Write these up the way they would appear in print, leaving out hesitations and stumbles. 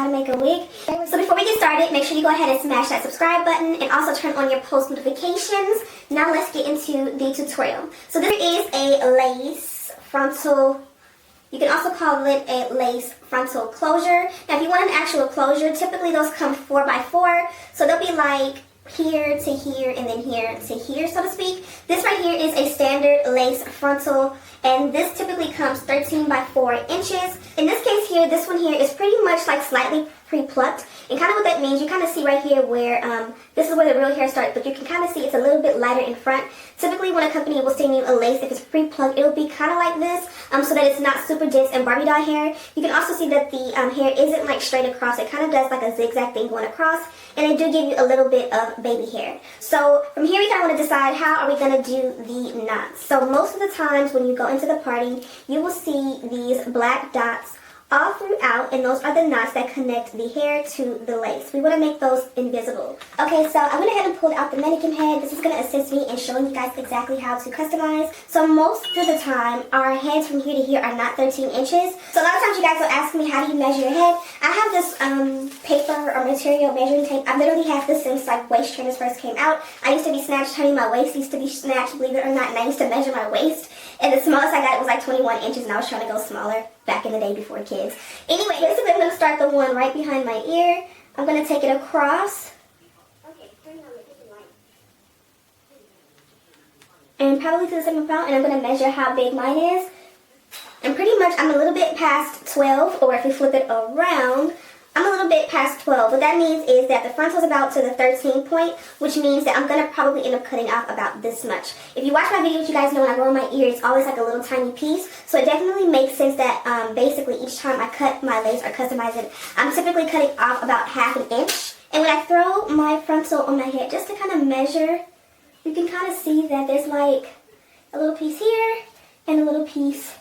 how to make a wig. So before we get started, make sure you go ahead and smash that subscribe button and also turn on your post notifications. Now let's get into the tutorial. So this is a lace frontal. You can also call it a lace frontal closure. Now if you want an actual closure, typically those come 4x4. So they'll be like here to here and then here to here, so to speak. This right here is a standard lace frontal, and this typically comes 13 by 4 inches. In this case here, this one here is pretty much like slightly pre-plucked, and kind of what that means, you kind of see right here where this is where the real hair starts, but you can kind of see it's a little bit lighter in front. Typically when a company will send you a lace, if it's pre-plucked, it'll be kind of like this, so that it's not super dense and Barbie doll hair. You can also see that the hair isn't like straight across. It kind of does like a zigzag thing going across, and they do give you a little bit of baby hair. So from here we kind of want to decide how are we going to do the knots. So most of the times when you go into the party, you will see these black dots all throughout, and those are the knots that connect the hair to the lace. We want to make those invisible. Okay, so I went ahead and pulled out the mannequin head. This is going to assist me in showing you guys exactly how to customize. So most of the time, our heads from here to here are not 13 inches. So a lot of times you guys will ask me, how do you measure your head? I have this paper or material measuring tape. I've literally had this since like waist trainers first came out. I used to be snatched turning my waist, used to be snatched, believe it or not, and I used to measure my waist. And the smallest I got was like 21 inches, and I was trying to go smaller back in the day before kids. Anyway, basically I'm going to start the one right behind my ear. I'm going to take it across. And probably to the same amount, and I'm going to measure how big mine is. And pretty much I'm a little bit past 12, or if we flip it around, I'm a little bit past 12. What that means is that the frontal is about to the 13 point, which means that I'm going to probably end up cutting off about this much. If you watch my videos, you guys know when I grow in my ear, it's always like a little tiny piece. So it definitely makes sense that basically each time I cut my lace or customize it, I'm typically cutting off about ½ an inch. And when I throw my frontal on my head, just to kind of measure, you can kind of see that there's like a little piece here and a little piece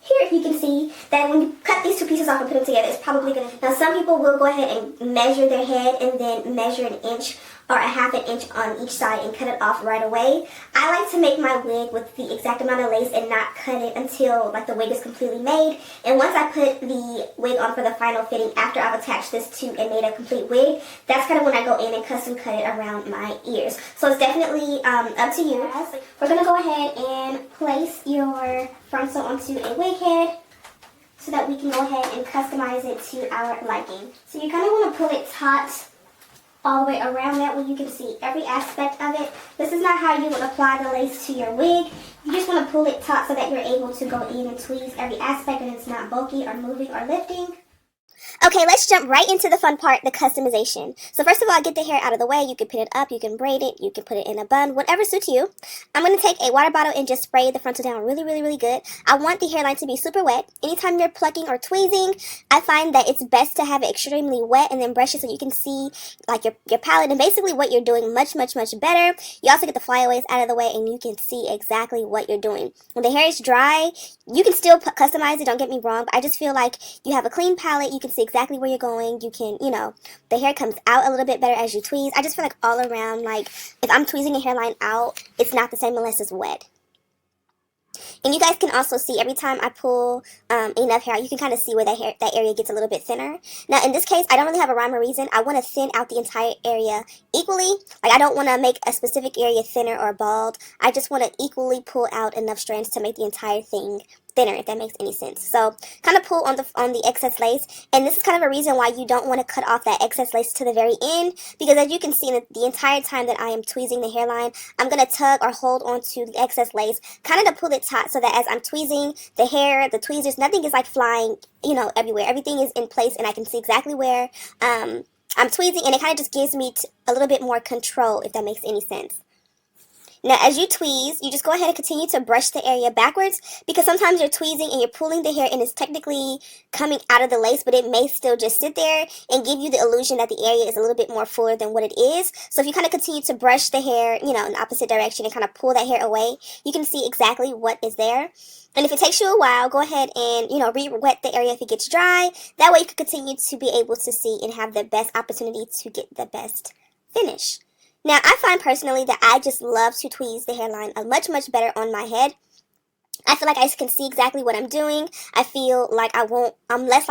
here. You can see that when you cut these two pieces off and put them together, it's probably going to... Now, some people will go ahead and measure their head and then measure an inch or ½ an inch on each side and cut it off right away. I like to make my wig with the exact amount of lace and not cut it until like the wig is completely made. And once I put the wig on for the final fitting, after I've attached this to and made a complete wig, that's kind of when I go in and custom cut it around my ears. So it's definitely up to you. We're going to go ahead and place your frontal onto a wig head so that we can go ahead and customize it to our liking. So you kind of want to pull it taut all the way around, that way you can see every aspect of it. This is not how you would apply the lace to your wig. You just want to pull it taut so that you're able to go in and tweeze every aspect and it's not bulky or moving or lifting. Okay, let's jump right into the fun part, the customization. So first of all, get the hair out of the way. You can pin it up, you can braid it, you can put it in a bun, whatever suits you. I'm going to take a water bottle and just spray the frontal down really, really, really good. I want the hairline to be super wet. Anytime you're plucking or tweezing, I find that it's best to have it extremely wet and then brush it so you can see like your palette and basically what you're doing much, much, much better. You also get the flyaways out of the way and you can see exactly what you're doing. When the hair is dry, you can still customize it, don't get me wrong, but I just feel like you have a clean palette, you can see exactly where you're going. You can, the hair comes out a little bit better as you tweeze. I just feel like all around, like if I'm tweezing a hairline out, it's not the same unless it's wet. And you guys can also see every time I pull enough hair out, you can kind of see where that area gets a little bit thinner. Now, in this case, I don't really have a rhyme or reason. I want to thin out the entire area equally. Like, I don't want to make a specific area thinner or bald. I just want to equally pull out enough strands to make the entire thing thinner, if that makes any sense. So kind of pull on the excess lace, and this is kind of a reason why you don't want to cut off that excess lace to the very end, because as you can see, the entire time that I am tweezing the hairline, I'm going to tug or hold onto the excess lace, kind of to pull it taut so that as I'm tweezing the hair, the tweezers, nothing is like flying, everywhere. Everything is in place and I can see exactly where I'm tweezing, and it kind of just gives me a little bit more control, if that makes any sense. Now, as you tweeze, you just go ahead and continue to brush the area backwards, because sometimes you're tweezing and you're pulling the hair and it's technically coming out of the lace, but it may still just sit there and give you the illusion that the area is a little bit more fuller than what it is. So if you kind of continue to brush the hair, in the opposite direction and kind of pull that hair away, you can see exactly what is there. And if it takes you a while, go ahead and, re-wet the area if it gets dry. That way you can continue to be able to see and have the best opportunity to get the best finish. Now, I find personally that I just love to tweeze the hairline much, much better on my head. I feel like I can see exactly what I'm doing. I feel like I'm less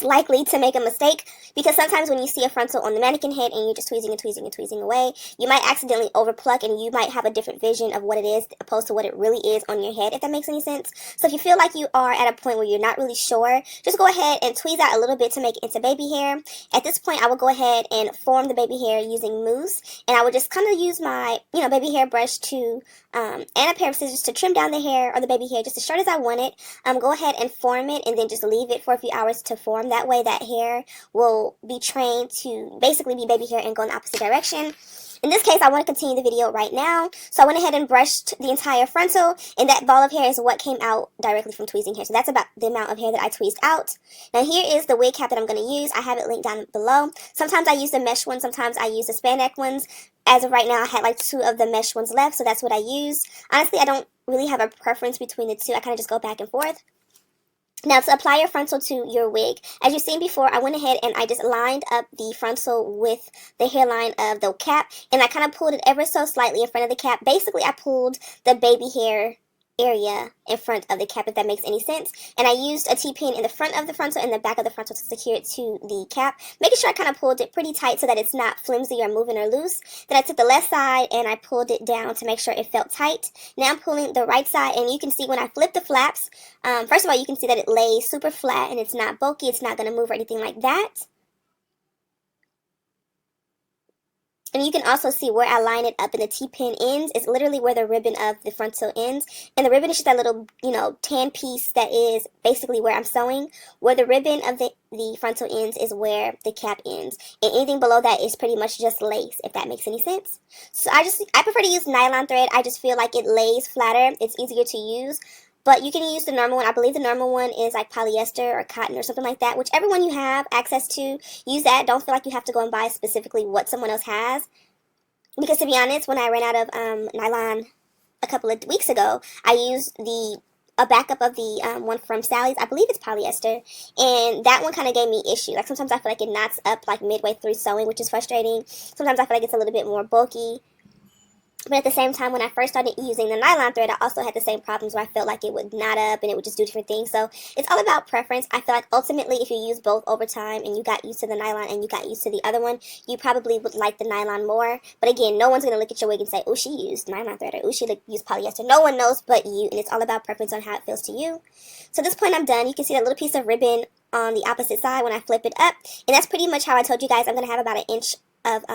likely to make a mistake, because sometimes when you see a frontal on the mannequin head and you're just tweezing and tweezing and tweezing away, you might accidentally overpluck and you might have a different vision of what it is opposed to what it really is on your head, if that makes any sense. So if you feel like you are at a point where you're not really sure, just go ahead and tweeze out a little bit to make it into baby hair. At this point, I will go ahead and form the baby hair using mousse, and I would just kind of use my, baby hair brush to and a pair of scissors to trim down the hair or the baby hair just as short as I want it. Go ahead and form it and then just leave it for a few hours to form. That way that hair will be trained to basically be baby hair and go in the opposite direction. In this case, I want to continue the video right now, so I went ahead and brushed the entire frontal, and that ball of hair is what came out directly from tweezing hair. So that's about the amount of hair that I tweezed out. Now here is the wig cap that I'm going to use. I have it linked down below. Sometimes I use the mesh ones, sometimes I use the spandex ones. As of right now, I had like 2 of the mesh ones left, so that's what I use. Honestly, I don't really have a preference between the two. I kind of just go back and forth. Now, to apply your frontal to your wig, as you've seen before, I went ahead and I just lined up the frontal with the hairline of the cap, and I kind of pulled it ever so slightly in front of the cap. Basically, I pulled the baby hair area in front of the cap, if that makes any sense. And I used a T-pin in the front of the frontal and the back of the frontal to secure it to the cap, making sure I kind of pulled it pretty tight so that it's not flimsy or moving or loose. Then I took the left side and I pulled it down to make sure it felt tight. Now I'm pulling the right side, and you can see when I flip the flaps, first of all, you can see that it lays super flat and it's not bulky, it's not going to move or anything like that. And you can also see where I line it up in the T-pin ends. It's literally where the ribbon of the frontal ends. And the ribbon is just that little, tan piece that is basically where I'm sewing. Where the ribbon of the frontal ends is where the cap ends. And anything below that is pretty much just lace, if that makes any sense. So I prefer to use nylon thread. I just feel like it lays flatter. It's easier to use. But you can use the normal one. I believe the normal one is like polyester or cotton or something like that. Whichever one you have access to, use that. Don't feel like you have to go and buy specifically what someone else has. Because to be honest, when I ran out of nylon a couple of weeks ago, I used a backup of the one from Sally's. I believe it's polyester. And that one kind of gave me issue. Like sometimes I feel like it knots up like midway through sewing, which is frustrating. Sometimes I feel like it's a little bit more bulky. But at the same time, when I first started using the nylon thread, I also had the same problems where I felt like it would knot up and it would just do different things. So it's all about preference. I feel like ultimately, if you use both over time and you got used to the nylon and you got used to the other one, you probably would like the nylon more. But again, no one's going to look at your wig and say, oh, she used nylon thread, or oh, she used polyester. No one knows but you, and it's all about preference on how it feels to you. So at this point, I'm done. You can see that little piece of ribbon on the opposite side when I flip it up. And that's pretty much how I told you guys I'm going to have about an inch of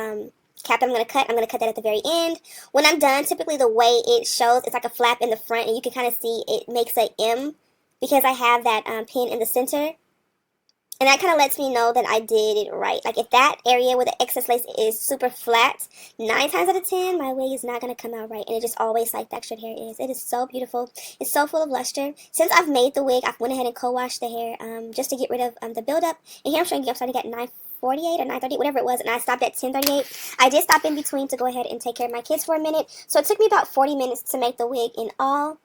cap I'm going to cut that at the very end. When I'm done, typically the way it shows, it's like a flap in the front, and you can kind of see it makes a M because I have that pin in the center. And that kind of lets me know that I did it right. Like if that area where the excess lace is super flat, 9 times out of 10, my wig is not going to come out right. And it just always like textured hair is. It is so beautiful. It's so full of luster. Since I've made the wig, I've went ahead and co-washed the hair just to get rid of the buildup. And here I'm showing you I'm starting at 9:48 or 9:38, whatever it was, and I stopped at 10:38. I did stop in between to go ahead and take care of my kids for a minute. So it took me about 40 minutes to make the wig in all.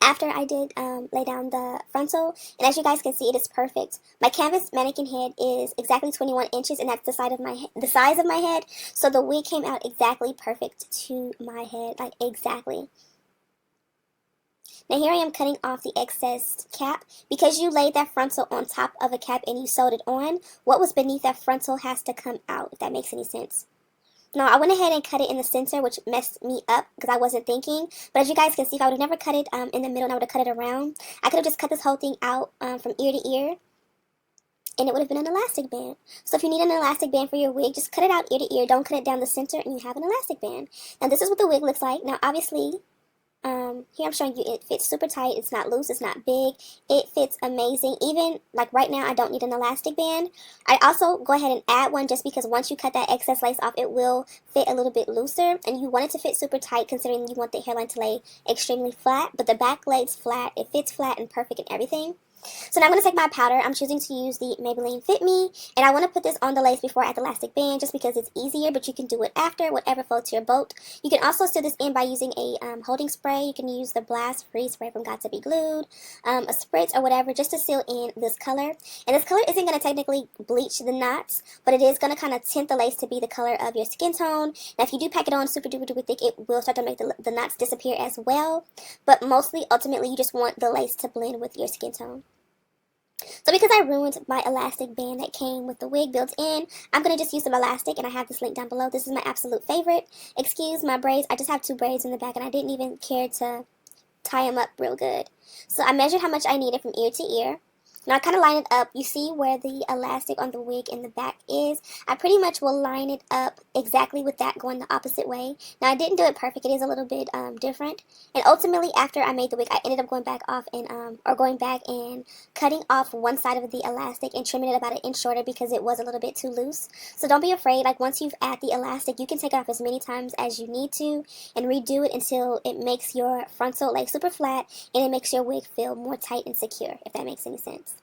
After I did lay down the frontal, and as you guys can see, it is perfect. My canvas mannequin head is exactly 21 inches, and that's the size of my head. So the wig came out exactly perfect to my head, like exactly. Now here I am cutting off the excess cap. Because you laid that frontal on top of a cap and you sewed it on, what was beneath that frontal has to come out, if that makes any sense. Now, I went ahead and cut it in the center, which messed me up because I wasn't thinking. But as you guys can see, if I would have never cut it in the middle and I would have cut it around, I could have just cut this whole thing out from ear to ear, and it would have been an elastic band. So if you need an elastic band for your wig, just cut it out ear to ear. Don't cut it down the center, and you have an elastic band. Now, this is what the wig looks like. Now, obviously, here I'm showing you it fits super tight. It's not loose. It's not big. It fits amazing. Even like right now, I don't need an elastic band. I also go ahead and add one just because once you cut that excess lace off, it will fit a little bit looser. And you want it to fit super tight considering you want the hairline to lay extremely flat. But the back lays flat. It fits flat and perfect and everything. So now I'm going to take my powder. I'm choosing to use the Maybelline Fit Me. And I want to put this on the lace before I add the elastic band just because it's easier. But you can do it after, whatever floats your boat. You can also seal this in by using a holding spray. You can use the Blast Free spray from Got To Be Glued. A spritz or whatever just to seal in this color. And this color isn't going to technically bleach the knots. But it is going to kind of tint the lace to be the color of your skin tone. Now if you do pack it on super duper duper thick, it will start to make the knots disappear as well. But mostly, ultimately, you just want the lace to blend with your skin tone. So because I ruined my elastic band that came with the wig built in, I'm going to just use some elastic, and I have this link down below. This is my absolute favorite. Excuse my braids. I just have 2 braids in the back, and I didn't even care to tie them up real good. So I measured how much I needed from ear to ear. Now I kind of line it up. You see where the elastic on the wig in the back is? I pretty much will line it up exactly with that going the opposite way. Now I didn't do it perfect. It is a little bit different. And ultimately, after I made the wig, I ended up going back and cutting off one side of the elastic and trimming it about an inch shorter because it was a little bit too loose. So don't be afraid. Like once you've added the elastic, you can take it off as many times as you need to and redo it until it makes your frontal like super flat and it makes your wig feel more tight and secure, if that makes any sense.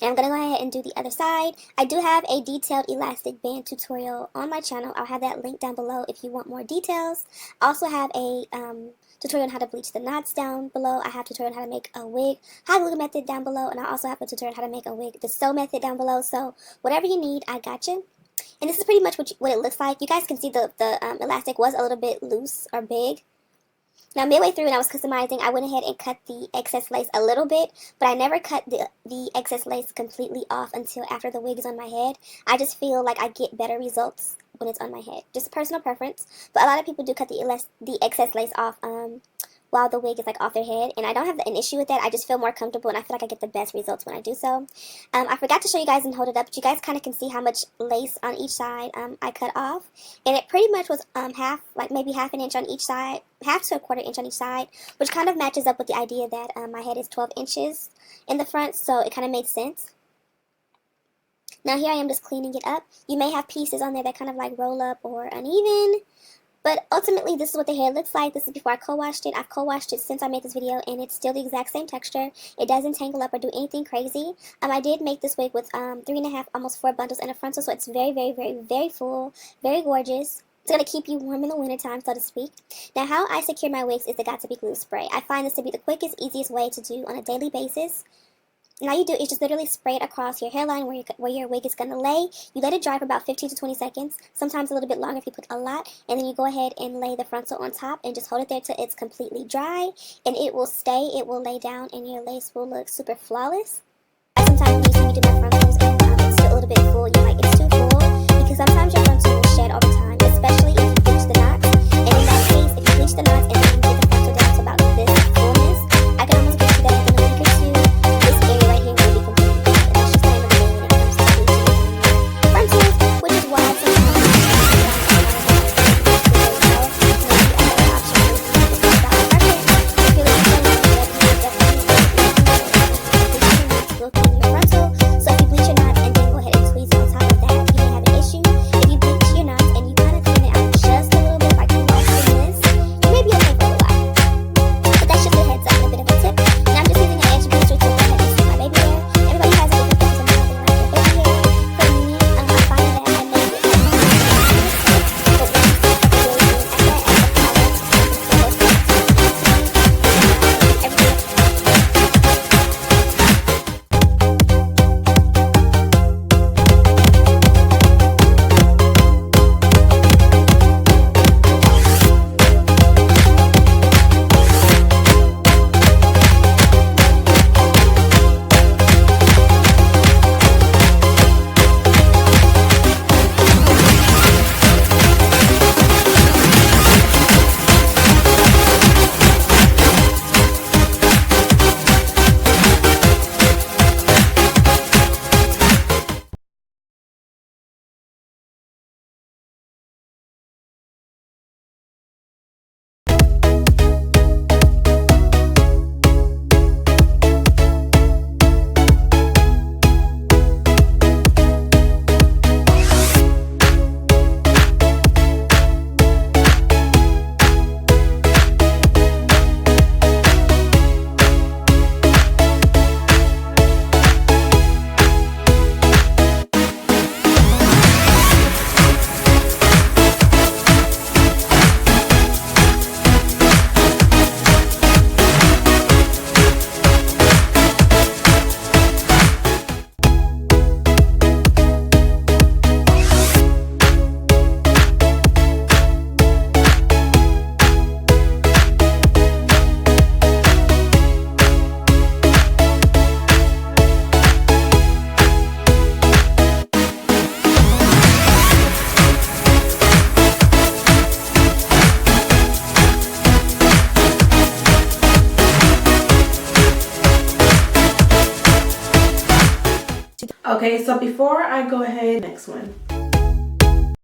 And I'm going to go ahead and do the other side. I do have a detailed elastic band tutorial on my channel. I'll have that link down below if you want more details. I also have a tutorial on how to bleach the knots down below. I have a tutorial on how to make a wig, hot glue method down below. And I also have a tutorial on how to make a wig, the sew method down below. So whatever you need, I got you. And this is pretty much what it looks like. You guys can see the elastic was a little bit loose or big. Now, midway through when I was customizing, I went ahead and cut the excess lace a little bit, but I never cut the excess lace completely off until after the wig is on my head. I just feel like I get better results when it's on my head. Just a personal preference, but a lot of people do cut the excess lace off while the wig is like off their head, and I don't have an issue with that. I just feel more comfortable, and I feel like I get the best results when I do so. I forgot to show you guys and hold it up, but you guys kind of can see how much lace on each side I cut off, and it pretty much was maybe half an inch on each side, half to a quarter inch on each side, which kind of matches up with the idea that my head is 12 inches in the front, so it kind of made sense. Now here I am just cleaning it up. You may have pieces on there that kind of like roll up or uneven, but ultimately, this is what the hair looks like. This is before I co-washed it. I've co-washed it since I made this video, and it's still the exact same texture. It doesn't tangle up or do anything crazy. I did make this wig with 3.5, almost 4 bundles and a frontal, so it's very, very, very, very full, very gorgeous. It's going to keep you warm in the wintertime, so to speak. Now, how I secure my wigs is the Got To Be Glue spray. I find this to be the quickest, easiest way to do on a daily basis. And all you do is just literally spray it across your hairline where your wig is going to lay. You let it dry for about 15 to 20 seconds, sometimes a little bit longer if you put a lot. And then you go ahead and lay the frontal on top and just hold it there till it's completely dry. And it will stay, it will lay down, and your lace will look super flawless. Sometimes when you see me do my frontals and it's still a little bit full, you're like, it's too full. Because sometimes your frontal will shed over time, especially if you bleach the knots. And in that case, if you bleach the knots and then you get the frontal down to about this fullness, I can almost get you that in a week or two. This area right here will be completely done. And that's just kind of the thing when it comes to bleaching the frontals, which is why sometimes will clean your frontal. So if you bleach your knots Okay, so before I go ahead, next one.